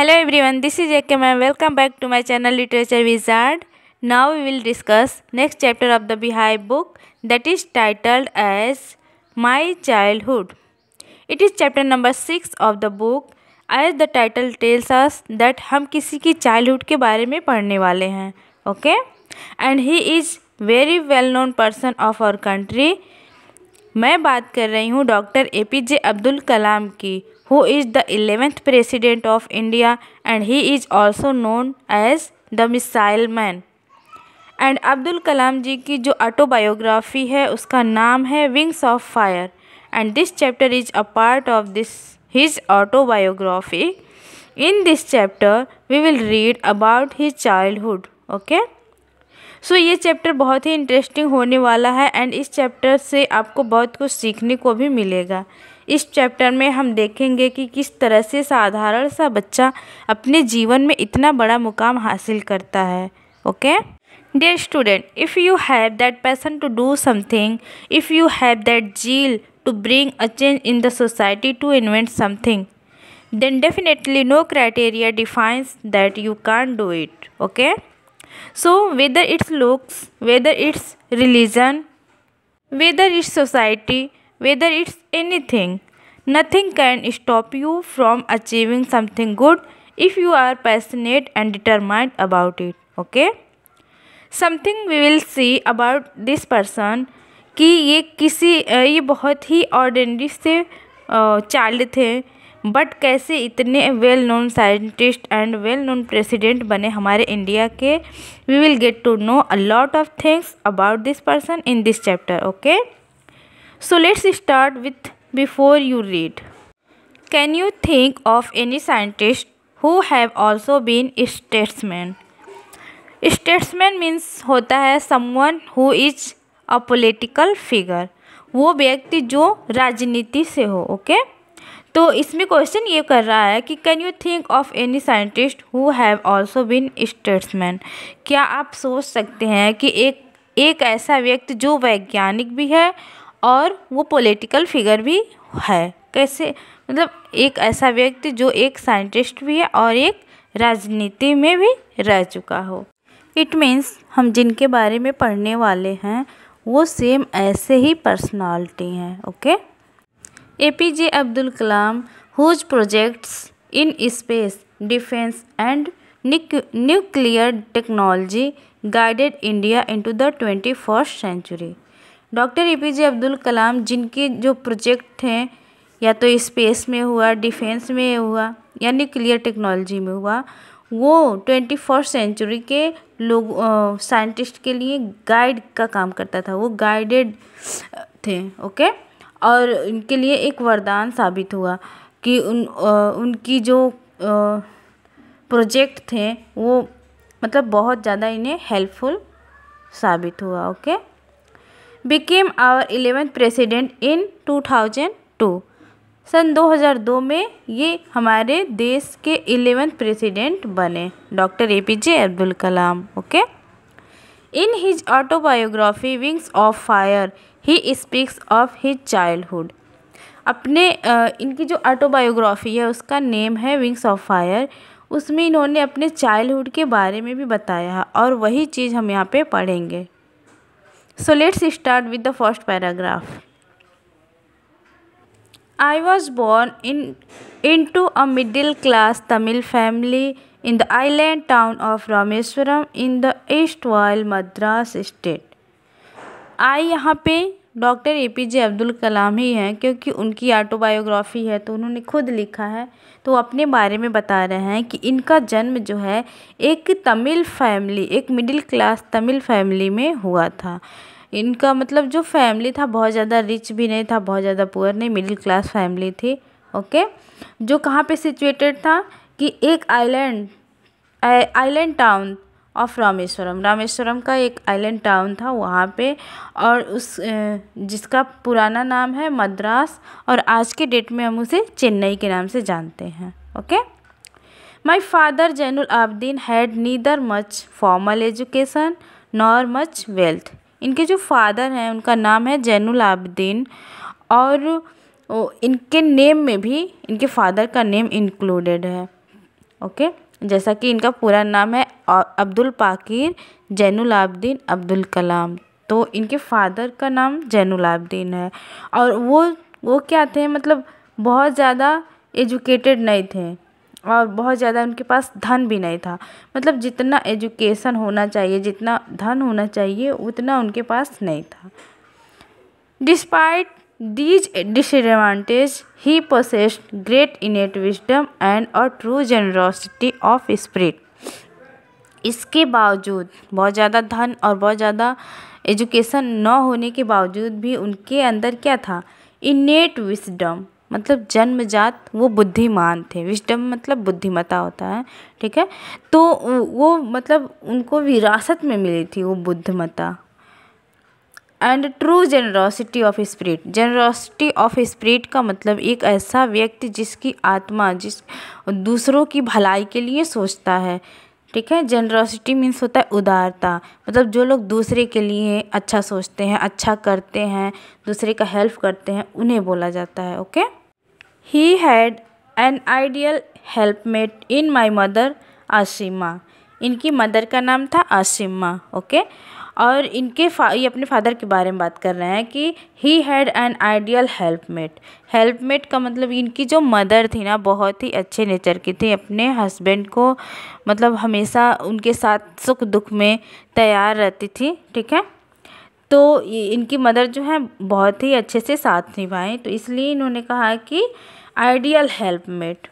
Hello everyone, this is Ekem and welcome back to my channel Literature Wizard. Now we will discuss next chapter of the Beehive book that is titled as My Childhood. It is chapter number 6 of the book. As the title tells us that हम किसी की childhood के बारे में पढ़ने वाले हैं. Okay? And he is very well known person of our country. मैं बात कर रही हूँ डॉक्टर APJ अब्दुल कलाम की, who is the 11th president of India and he is also known as the Missile Man. And Abdul Kalam ji की जो ऑटोबायोग्राफी है उसका नाम है wings of fire and this chapter is a part of this his autobiography. In this chapter we will read about his childhood. Okay, so ये चैप्टर बहुत ही interesting होने वाला है एंड इस चैप्टर से आपको बहुत कुछ सीखने को भी मिलेगा. इस चैप्टर में हम देखेंगे कि किस तरह से साधारण सा बच्चा अपने जीवन में इतना बड़ा मुकाम हासिल करता है. Okay, dear student, if you have that passion to do something, if you have that zeal to bring a change in the society, to invent something, then definitely no criteria defines that you can't do it. Okay, so whether it's looks, whether it's religion, whether it's society, whether it's anything, nothing can stop you from achieving something good if you are passionate and determined about it. Okay, something we will see about this person कि ये बहुत ही ordinary से child थे, but कैसे इतने well known scientist and well known president बने हमारे इंडिया के. We will get to know a lot of things about this person in this chapter. Okay, so let's start with before you read. Can you think of any scientist who have also been statesman. Statesman means होता है someone who is a political figure, वो व्यक्ति जो राजनीति से हो. Okay, तो इसमें क्वेश्चन ये कर रहा है कि can you think of any scientist who have also been statesman. क्या आप सोच सकते हैं कि एक ऐसा व्यक्ति जो वैज्ञानिक भी है और वो पॉलिटिकल फिगर भी है. कैसे, मतलब एक ऐसा व्यक्ति जो एक साइंटिस्ट भी है और एक राजनीति में भी रह चुका हो. इट मीन्स हम जिनके बारे में पढ़ने वाले हैं वो सेम ऐसे ही पर्सनालिटी हैं. Okay, APJ Abdul Kalam whose projects in space, defense and nuclear technology guided India into the 21st century. Doctor APJ Abdul Kalam जिनके जो प्रोजेक्ट थे या तो स्पेस में हुआ, डिफेंस में हुआ या न्यूक्लियर टेक्नोलॉजी में हुआ, वो 21st सेंचुरी के लोग साइंटिस्ट के लिए गाइड का काम करता था. वो गाइडेड थे. ओके, और इनके लिए एक वरदान साबित हुआ कि उनकी जो प्रोजेक्ट थे वो मतलब बहुत ज़्यादा इन्हें हेल्पफुल साबित हुआ. Okay, became our 11th president in 2002. सन 2002 में ये हमारे देश के 11th प्रेसिडेंट बने, doctor APJ Abdul Kalam. Okay, in his autobiography wings of fire he speaks of his childhood. अपने इनकी जो ऑटोबायोग्राफी है उसका नेम है विंग्स ऑफ फायर. उसमें इन्होंने अपने चाइल्डहुड के बारे में भी बताया है और वही चीज़ हम यहाँ पे पढ़ेंगे. सो let's start with the first paragraph. I was born into a middle class Tamil family in the island town of Rameswaram in the erstwhile Madras state. आई यहाँ पे डॉक्टर APJ अब्दुल कलाम ही हैं क्योंकि उनकी ऑटोबायोग्राफी है तो उन्होंने खुद लिखा है, तो अपने बारे में बता रहे हैं कि इनका जन्म जो है एक तमिल फैमिली, एक मिडिल क्लास तमिल फैमिली में हुआ था. इनका मतलब जो फैमिली था बहुत ज़्यादा रिच भी नहीं था, बहुत ज़्यादा पुअर नहीं, मिडिल क्लास फैमिली थी. ओके, जो कहाँ पे सिचुएटेड था कि एक आइलैंड टाउन ऑफ रामेश्वरम का एक आइलैंड टाउन था वहाँ पे, और उस जिसका पुराना नाम है मद्रास और आज के डेट में हम उसे चेन्नई के नाम से जानते हैं. Okay, my father Zainul Abedin had neither much formal education nor much wealth. इनके जो फादर हैं उनका नाम है जैनुल आबदीन और इनके नेम में भी इनके फादर का नेम इंक्लूडेड है. ओके, जैसा कि इनका पूरा नाम है अब्दुल पाकिर जैनुल आबदीन अब्दुल कलाम। तो इनके फादर का नाम जैनुल आबदीन है और वो क्या थे, मतलब बहुत ज़्यादा एजुकेटेड नहीं थे और बहुत ज़्यादा उनके पास धन भी नहीं था। मतलब जितना एजुकेशन होना चाहिए, जितना धन होना चाहिए, उतना उनके पास नहीं था। Despite these disadvantages, he possessed great innate wisdom and a true generosity of spirit. इसके बावजूद, बहुत ज़्यादा धन और बहुत ज़्यादा एजुकेशन न होने के बावजूद भी उनके अंदर क्या था, इनेट विस्डम, मतलब जन्मजात वो बुद्धिमान थे। विस्डम मतलब बुद्धिमता होता है, ठीक है। तो वो मतलब उनको विरासत में मिली थी वो बुद्धिमता। And true generosity of spirit, generosity of spirit का मतलब एक ऐसा व्यक्ति जिसकी आत्मा दूसरों की भलाई के लिए सोचता है, ठीक है। जेनरोसिटी मीन्स होता है उदारता, मतलब जो लोग दूसरे के लिए अच्छा सोचते हैं, अच्छा करते हैं, दूसरे का हेल्प करते हैं, उन्हें बोला जाता है। Okay. He had an ideal helpmate in my mother Asima, इनकी मदर का नाम था आसिमा। ओके। और ये अपने फादर के बारे में बात कर रहे हैं कि ही हैड एन आइडियल हेल्पमेट। हेल्पमेट का मतलब इनकी जो मदर थी ना, बहुत ही अच्छे नेचर की थी, अपने हस्बैंड को मतलब हमेशा उनके साथ सुख दुख में तैयार रहती थी, ठीक है। तो इनकी मदर जो है बहुत ही अच्छे से साथ निभाएं, तो इसलिए इन्होंने कहा कि ideal helpmate.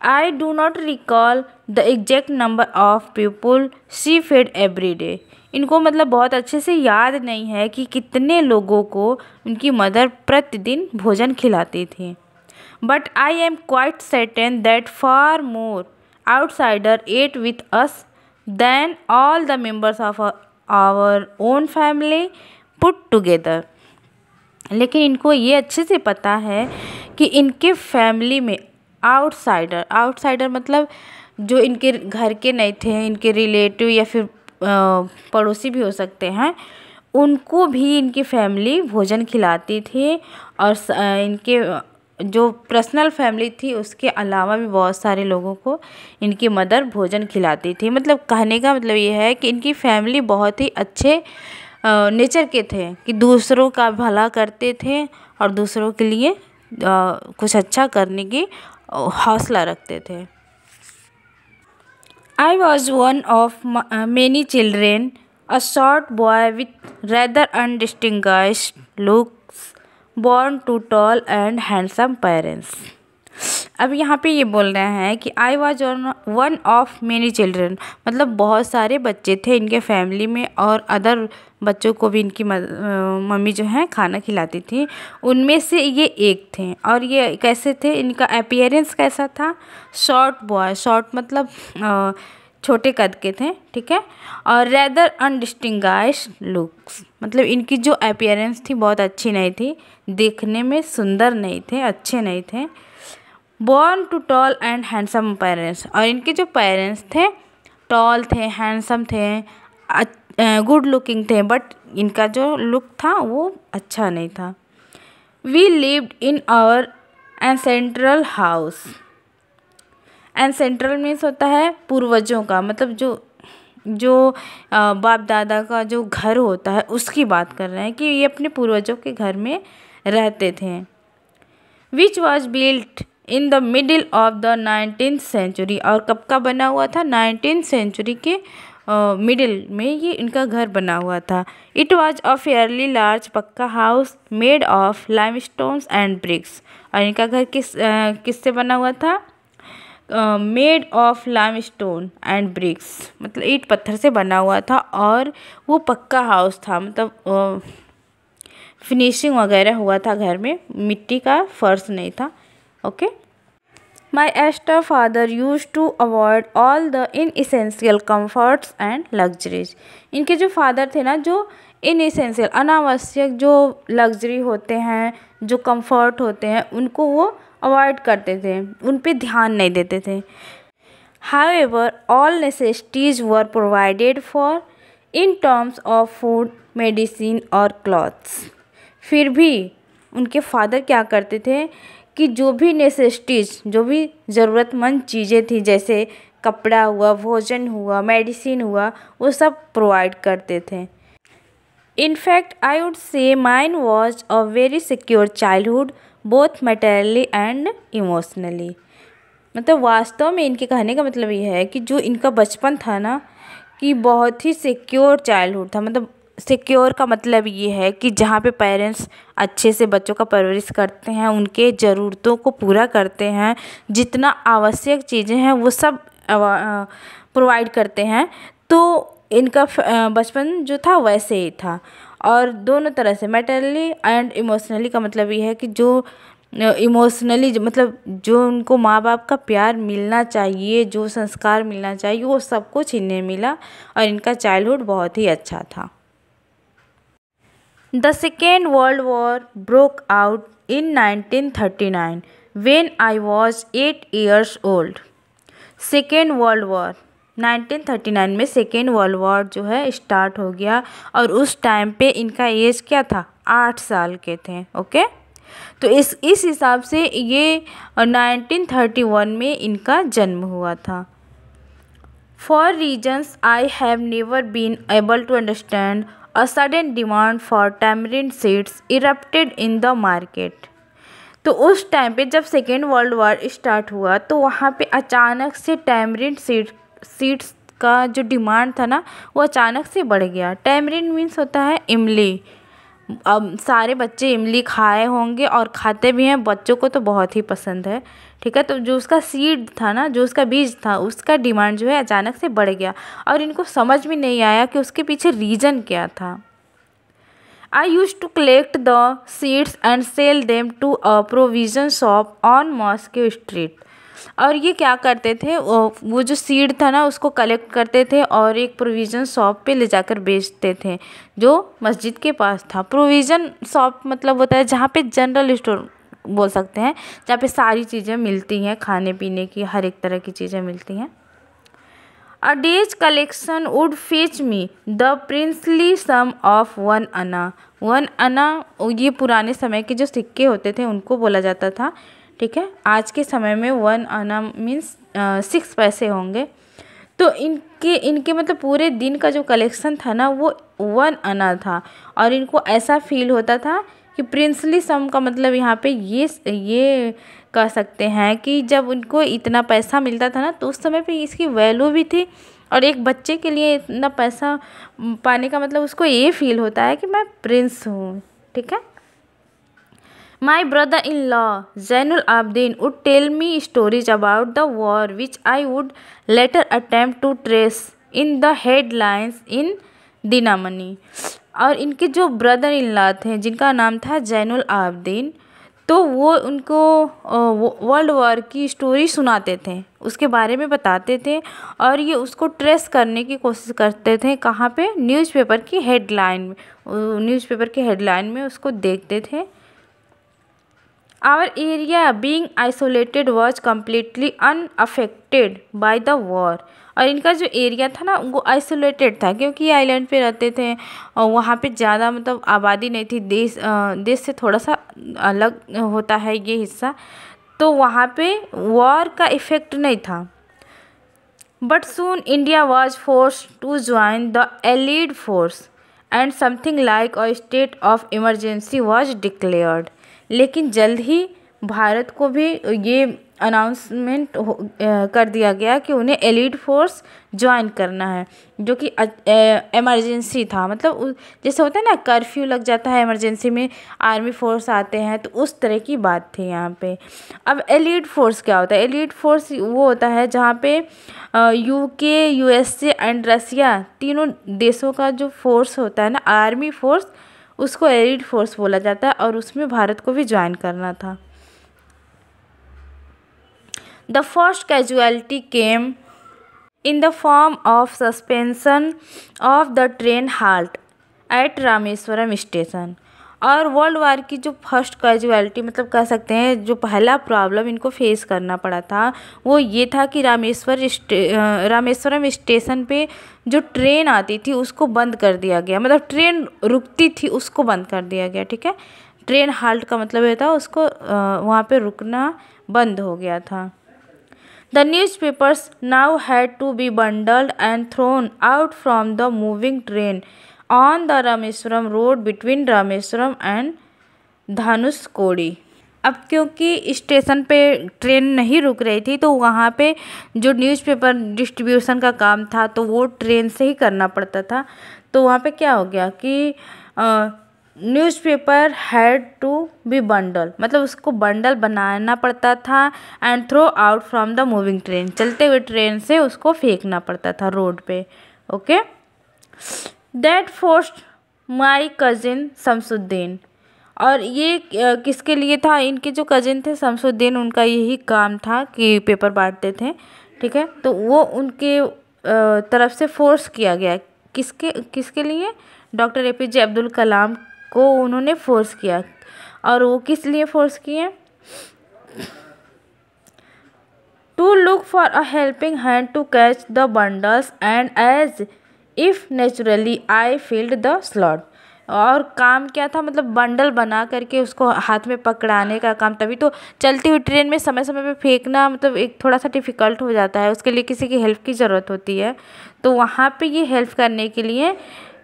I do not recall the exact number of people she fed every day, इनको मतलब बहुत अच्छे से याद नहीं है कि कितने लोगों को उनकी मदर प्रतिदिन भोजन खिलाती थी। But I am quite certain that far more outsider ate with us than all the members of our own family put together. लेकिन इनको ये अच्छे से पता है कि इनके फैमिली में आउटसाइडर मतलब जो इनके घर के नहीं थे, इनके रिलेटिव या फिर पड़ोसी भी हो सकते हैं, उनको भी इनकी फैमिली भोजन खिलाती थी। और इनके जो पर्सनल फैमिली थी उसके अलावा भी बहुत सारे लोगों को इनकी मदर भोजन खिलाती थी। मतलब कहने का मतलब ये है कि इनकी फैमिली बहुत ही अच्छे नेचर के थे कि दूसरों का भला करते थे और दूसरों के लिए कुछ अच्छा करने की हौसला रखते थे। I was one of many children, a short boy with rather undistinguished looks, born to tall and handsome parents. अब यहाँ पे ये बोल रहे हैं कि I was one of many children, मतलब बहुत सारे बच्चे थे इनके फैमिली में और अदर बच्चों को भी इनकी मम्मी जो है खाना खिलाती थी, उनमें से ये एक थे। और ये कैसे थे, इनका अपीयरेंस कैसा था, शॉर्ट बॉय, शॉर्ट मतलब छोटे कद के थे, ठीक है। और रैदर अनडिस्टिंग्विश्ड लुक्स, मतलब इनकी जो अपीयरेंस थी बहुत अच्छी नहीं थी, देखने में सुंदर नहीं थे, अच्छे नहीं थे। Born to tall and handsome parents, और इनके जो पेरेंट्स थे टॉल थे, हैंडसम थे, गुड लुकिंग थे, बट इनका जो लुक था वो अच्छा नहीं था। We lived in our ancestral house, ancestral means होता है पूर्वजों का, मतलब जो बाप दादा का जो घर होता है उसकी बात कर रहे हैं कि ये अपने पूर्वजों के घर में रहते थे। Which was built in the middle of the 19th century, और कब का बना हुआ था, 19th सेंचुरी के मिडिल में ये इनका घर बना हुआ था। It was a fairly large pucca house made of limestones and bricks, और इनका घर किससे बना हुआ था, made of limestone and bricks, मतलब ईंट पत्थर से बना हुआ था और वो पक्का हाउस था, मतलब फिनिशिंग वगैरह हुआ था घर में, मिट्टी का फर्श नहीं था। Okay. My austere father use to avoid all the inessential comforts and luxuries, इनके जो फादर थे ना, जो इनएसेंशियल अनावश्यक जो लग्जरी होते हैं, जो कंफर्ट होते हैं, उनको वो अवॉइड करते थे, उन पे ध्यान नहीं देते थे। However all necessities were provided for in terms of food, medicine और क्लॉथ्स, फिर भी उनके फादर क्या करते थे कि जो भी नेसेसिटीज़, जो भी ज़रूरतमंद चीज़ें थी, जैसे कपड़ा हुआ, भोजन हुआ, मेडिसिन हुआ, वो सब प्रोवाइड करते थे। In fact, I would say mine was a very secure childhood, both materially and emotionally. मतलब वास्तव में इनके कहने का मतलब ये है कि जो इनका बचपन था ना, कि बहुत ही सिक्योर चाइल्डहुड था। मतलब सिक्योर का मतलब ये है कि जहाँ पे पेरेंट्स अच्छे से बच्चों का परवरिश करते हैं, उनके ज़रूरतों को पूरा करते हैं, जितना आवश्यक चीज़ें हैं वो सब प्रोवाइड करते हैं। तो इनका बचपन जो था वैसे ही था। और दोनों तरह से, मेंटली एंड इमोशनली का मतलब ये है कि जो इमोशनली मतलब जो उनको माँ बाप का प्यार मिलना चाहिए, जो संस्कार मिलना चाहिए, वो सब कुछ इन्हें मिला और इनका चाइल्डहुड बहुत ही अच्छा था। The second world war broke out in 1939 when I was 8 years old। Second world war 1939 में सेकेंड वर्ल्ड वॉर जो है स्टार्ट हो गया और उस टाइम पे इनका एज क्या था, 8 साल के थे। ओके, तो इस हिसाब से ये 1931 में इनका जन्म हुआ था। For reasons I have never been able to understand a sudden demand for tamarind seeds erupted in the market. तो उस टाइम पे जब सेकेंड वर्ल्ड वॉर स्टार्ट हुआ तो वहाँ पे अचानक से टैमरिंड सीड्स का जो डिमांड था ना, वो अचानक से बढ़ गया। टैमरिंड मीन्स होता है इमली। अब सारे बच्चे इमली खाए होंगे और खाते भी हैं, बच्चों को तो बहुत ही पसंद है। ठीक है, तो जो उसका सीड था ना, जो उसका बीज था, उसका डिमांड जो है अचानक से बढ़ गया और इनको समझ में नहीं आया कि उसके पीछे रीज़न क्या था। I used to collect the seeds and sell them to a provision shop on Moscow Street। और ये क्या करते थे, वो जो सीड था ना उसको कलेक्ट करते थे और एक प्रोविज़न शॉप पे ले जाकर बेचते थे जो मस्जिद के पास था। प्रोविज़न शॉप मतलब होता है जहाँ पे जनरल स्टोर बोल सकते हैं, जहाँ पे सारी चीज़ें मिलती हैं, खाने पीने की हर एक तरह की चीज़ें मिलती हैं। A day's collection would fetch me the princely sum of 1 anna। 1 anna ये पुराने समय के जो सिक्के होते थे उनको बोला जाता था। ठीक है, आज के समय में 1 anna मीन्स 6 पैसे होंगे। तो इनके मतलब पूरे दिन का जो कलेक्शन था ना वो 1 anna था और इनको ऐसा फील होता था कि प्रिंसली सम का मतलब यहाँ पे ये कह सकते हैं कि जब उनको इतना पैसा मिलता था ना तो उस समय पे इसकी वैल्यू भी थी और एक बच्चे के लिए इतना पैसा पाने का मतलब उसको ये फील होता है कि मैं प्रिंस हूँ। ठीक है, my brother in law Jainul Abdeen would tell me stories about the war which I would later attempt to trace in the headlines in Dinamani. और इनके जो ब्रदर इन लॉ थे जिनका नाम था जैनुल आबदीन, तो वो उनको वर्ल्ड वॉर की स्टोरी सुनाते थे, उसके बारे में बताते थे और ये उसको ट्रेस करने की कोशिश करते थे। कहाँ पे, न्यूज़पेपर की हेडलाइन में, न्यूज़पेपर की हेडलाइन में उसको देखते थे। Our area being isolated was completely unaffected by the war. और इनका जो एरिया था ना वो आइसोलेटेड था क्योंकि आइलैंड पे रहते थे और वहाँ पे ज़्यादा मतलब आबादी नहीं थी। देश से थोड़ा सा अलग होता है ये हिस्सा, तो वहाँ पे वॉर का इफ़ेक्ट नहीं था। But soon India was force to join the allied force and something like a state of emergency was declared. लेकिन जल्द ही भारत को भी ये अनाउंसमेंट कर दिया गया कि उन्हें एलीड फोर्स ज्वाइन करना है, जो कि इमरजेंसी था। मतलब जैसे होता है ना कर्फ्यू लग जाता है इमरजेंसी में, आर्मी फोर्स आते हैं, तो उस तरह की बात थी यहाँ पे। अब एलीड फोर्स क्या होता है? एलीड फोर्स वो होता है जहाँ पे यूके, यूएसए एंड रसिया तीनों देशों का जो फोर्स होता है ना, आर्मी फोर्स, उसको एलीड फोर्स बोला जाता है और उसमें भारत को भी ज्वाइन करना था। The first casualty came in the form of suspension of the train halt at Rameswaram station. और वर्ल्ड वार की जो फर्स्ट कैजुअलिटी मतलब कह सकते हैं जो पहला प्रॉब्लम इनको फेस करना पड़ा था वो ये था कि रामेश्वरम स्टेशन पे जो ट्रेन आती थी उसको बंद कर दिया गया। मतलब ट्रेन रुकती थी उसको बंद कर दिया गया। ठीक है, ट्रेन हाल्ट का मतलब ये था उसको वहाँ पे रुकना बंद हो गया था। The newspapers now had to be bundled and thrown out from the moving train on the Rameswaram road between Rameswaram and Dhanushkodi। अब क्योंकि स्टेशन पे ट्रेन नहीं रुक रही थी तो वहाँ पे जो न्यूज़पेपर डिस्ट्रीब्यूशन का काम था तो वो ट्रेन से ही करना पड़ता था। तो वहाँ पे क्या हो गया कि newspaper had to be bundle, मतलब उसको बंडल बनाना पड़ता था and throw out from the moving train, चलते हुए ट्रेन से उसको फेंकना पड़ता था रोड पे। Okay, that forced my cousin Shamsuddin, और ये किसके लिए था? इनके जो कजिन थे शमसुद्दीन, उनका यही काम था कि पेपर बांटते थे, ठीक है। तो वो उनके तरफ से फोर्स किया गया, किसके लिए? डॉक्टर APJ अब्दुल कलाम को उन्होंने फोर्स किया। और वो किस लिए फोर्स किए? To look for a helping hand to catch the bundles and as if naturally I filled the slot. और काम क्या था? मतलब बंडल बना करके उसको हाथ में पकड़ाने का काम। तभी तो चलती हुई ट्रेन में समय समय पे फेंकना मतलब एक थोड़ा सा डिफ़िकल्ट हो जाता है, उसके लिए किसी की हेल्प की ज़रूरत होती है। तो वहाँ पे ये हेल्प करने के लिए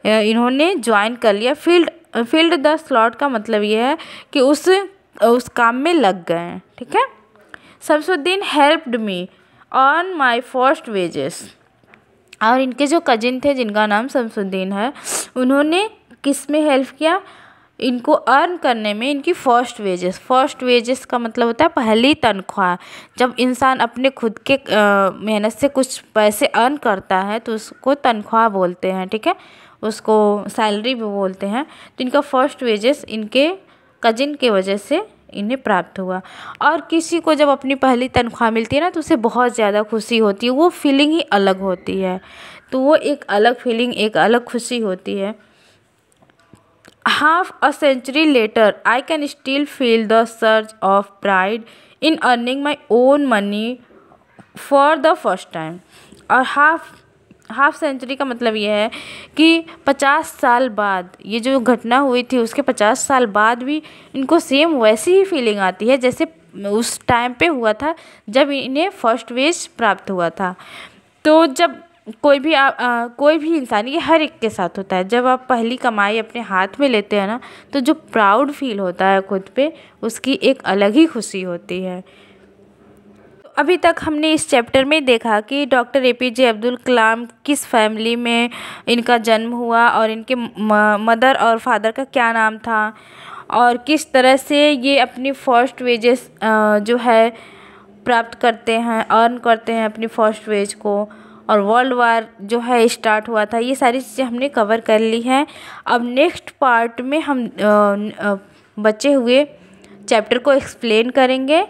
इन्होंने ज्वाइन कर लिया। फील्ड द स्लॉट का मतलब ये है कि उस काम में लग गए हैं, ठीक है। Shamsuddin helped me on my first wages, और इनके जो कजिन थे जिनका नाम शमसुद्दीन है, उन्होंने किस में हेल्प किया? इनको अर्न करने में, इनकी फर्स्ट वेजेस का मतलब होता है पहली तनख्वाह। जब इंसान अपने खुद के मेहनत से कुछ पैसे अर्न करता है तो उसको तनख्वाह बोलते हैं, ठीक है, उसको सैलरी भी बोलते हैं। तो इनका फर्स्ट वेजेस इनके कजिन के वजह से इन्हें प्राप्त हुआ। और किसी को जब अपनी पहली तनख्वाह मिलती है ना तो उसे बहुत ज़्यादा खुशी होती है, वो फीलिंग ही अलग होती है। तो वो एक अलग फीलिंग, एक अलग खुशी होती है। Half a century later, I can still feel the surge of pride in earning my own money for the first time। और हाफ सेंचुरी का मतलब ये है कि 50 साल बाद, ये जो घटना हुई थी उसके 50 साल बाद भी इनको सेम वैसी ही फीलिंग आती है जैसे उस टाइम पे हुआ था जब इन्हें फर्स्ट वेज प्राप्त हुआ था। तो जब कोई भी इंसान, ये हर एक के साथ होता है, जब आप पहली कमाई अपने हाथ में लेते हैं ना तो जो प्राउड फील होता है खुद पे, उसकी एक अलग ही खुशी होती है। अभी तक हमने इस चैप्टर में देखा कि डॉक्टर APJ अब्दुल कलाम किस फैमिली में इनका जन्म हुआ और इनके मदर और फादर का क्या नाम था, और किस तरह से ये अपनी फर्स्ट वेजेस जो है प्राप्त करते हैं, अर्न करते हैं अपनी फर्स्ट वेज को, और वर्ल्ड वार जो है स्टार्ट हुआ था। ये सारी चीज़ें हमने कवर कर ली हैं। अब नेक्स्ट पार्ट में हम बचे हुए चैप्टर को एक्सप्लेन करेंगे।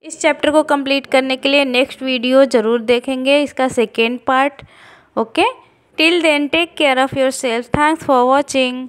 इस चैप्टर को कंप्लीट करने के लिए नेक्स्ट वीडियो ज़रूर देखेंगे, इसका second part. Okay, till then take care of yourself. Thanks for watching.